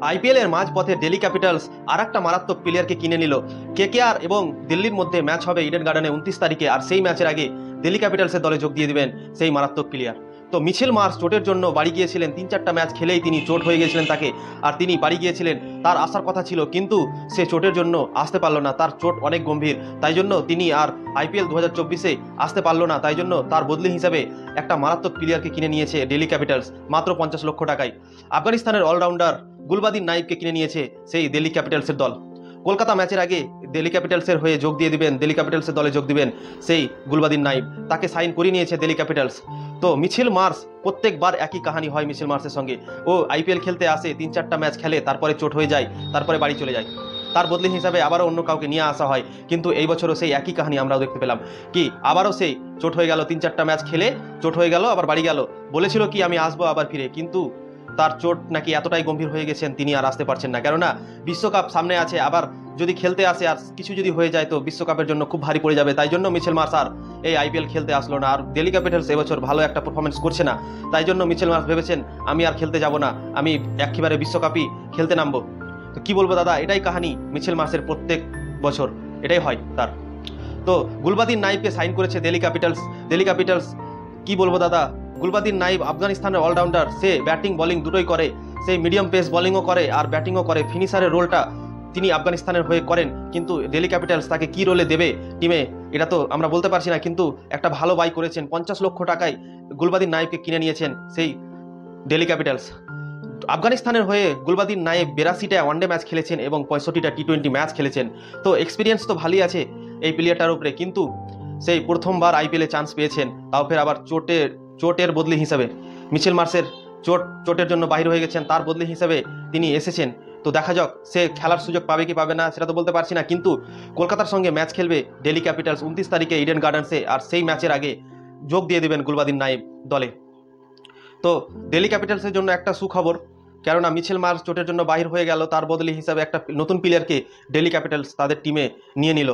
আইপিএলের মাঝপথে দিল্লি ক্যাপিটালস আর একটা মারাত্মক প্লেয়ারকে কিনে নিল। কেকেআর এবং দিল্লির মধ্যে ম্যাচ হবে ইডেন গার্ডেনে 29 তারিখে, আর সেই ম্যাচের আগে দিল্লি ক্যাপিটালসের দলে যোগ দিয়ে দিবেন সেই মারাত্মক প্লেয়ার। তো মিচেল মার্শ চোটের জন্য বাড়ি গিয়েছিলেন, 3-4টা ম্যাচ খেলেই তিনি চোট হয়ে গিয়েছিলেন তাকে, আর তিনি বাড়ি গিয়েছিলেন। তার আসার কথা ছিল কিন্তু সে চোটের জন্য আসতে পারলো না, তার চোট অনেক গম্ভীর, তাই জন্য তিনি আর আইপিএল 2024-এ আসতে পারলো না। তাই জন্য তার বদলি হিসাবে একটা মারাত্মক প্লেয়ারকে কিনে নিয়েছে দিল্লি ক্যাপিটালস মাত্র 50 লক্ষ টাকায়। আফগানিস্তানের অলরাউন্ডার গুলবাদিন নাইবকে কিনে নিয়েছে সেই দিল্লি ক্যাপিটালসের দল। কলকাতা ম্যাচের আগে দিল্লি ক্যাপিটালসের হয়ে যোগ দিয়ে দিবেন, দিল্লি ক্যাপিটালসের দলে যোগ দিবেন সেই গুলবাদিন নাইব, তাকে সাইন করিয়ে নিয়েছে দিল্লি ক্যাপিটালস। তো মিচেল মার্শ প্রত্যেকবার একই কাহিনী হয় মিচেল মার্শের সঙ্গে, ও আইপিএল খেলতে আসে, 3-4টা ম্যাচ খেলে, তারপরে চোট হয়ে যায়, তারপরে বাড়ি চলে যায়। তার বদলি হিসাবে আবারও অন্য কাউকে নিয়ে আসা হয়, কিন্তু এই বছরও সেই একই কাহিনী আমরাও দেখতে পেলাম। কি আবারও সেই চোট হয়ে গেল, 3-4টা ম্যাচ খেলে চোট হয়ে গেল, আবার বাড়ি গেল, বলেছিল কি আমি আসবো আবার ফিরে, কিন্তু তার চোট নাকি এতটাই গম্ভীর হয়ে গেছেন তিনি আর আসতে পারছেন না। কেননা বিশ্বকাপ সামনে আছে, আবার যদি খেলতে আসে আর কিছু যদি হয়ে যায় তো বিশ্বকাপের জন্য খুব ভারী পড়ে যাবে। তাই জন্য মিচেল মার্শ আর এই আইপিএল খেলতে আসলো না। আর দিল্লি ক্যাপিটালস এবছর ভালো একটা পারফরমেন্স করছে না, তাই জন্য মিচেল মার্শ ভেবেছেন আমি আর খেলতে যাব না, আমি একেবারে বিশ্বকাপই খেলতে নামবো। তো কি বলবো দাদা, এটাই কাহিনী মিচেল মার্শের, প্রত্যেক বছর এটাই হয় তার। তো গুলবাদিন নাইবকে সাইন করেছে দিল্লি ক্যাপিটালস। দিল্লি ক্যাপিটালস কি বলবো দাদা, গুলবাদিন নাইব আফগানিস্তানের অলরাউন্ডার, সে ব্যাটিং বোলিং দুটোই করে, সে মিডিয়াম পেস বোলিংও করে আর ব্যাটিংও করে, ফিনিশারের রোলটা তিনি আফগানিস্তানের হয়ে করেন। কিন্তু দিল্লি ক্যাপিটালস তাকে কি রোলে দেবে টিমে এটা তো আমরা বলতে পারছি না, কিন্তু একটা ভালো বাই করেছেন, 50 লক্ষ টাকায় গুলবাদিন নাইবকে কিনে নিয়েছেন সেই দিল্লি ক্যাপিটালস। আফগানিস্তানের হয়ে গুলবাদিন নাইব 82টা ওয়ানডে ম্যাচ খেলেছেন এবং 65টা টি20 ম্যাচ খেলেছেন। তো এক্সপিরিয়েন্স তো ভালোই আছে এই প্লেয়ারটার উপরে, কিন্তু সেই প্রথমবার আইপিএলে চান্স পেয়েছেন, তাও ফের আবার চোটের বদলি হিসাবে। মিচেল মার্শের চোটের জন্য বাহির হয়ে গেছেন, তার বদলি হিসাবে তিনি এসেছেন। তো দেখা যাক সে খেলার সুযোগ পাবে কি পাবে না সেটা তো বলতে পারছি না, কিন্তু কলকাতার সঙ্গে ম্যাচ খেলবে দিল্লি ক্যাপিটালস 29 তারিখে ইডেন গার্ডেন্সে, আর সেই ম্যাচের আগে যোগ দিয়ে দেবেন গুলবাদিন নাইব দলে। তো দিল্লি ক্যাপিটালসের জন্য একটা সুখবর, কেননা মিচেল মার্শ চোটের জন্য বাহির হয়ে গেল, তার বদলি হিসাবে একটা নতুন প্লেয়ারকে দিল্লি ক্যাপিটালস তাদের টিমে নিয়ে নিল।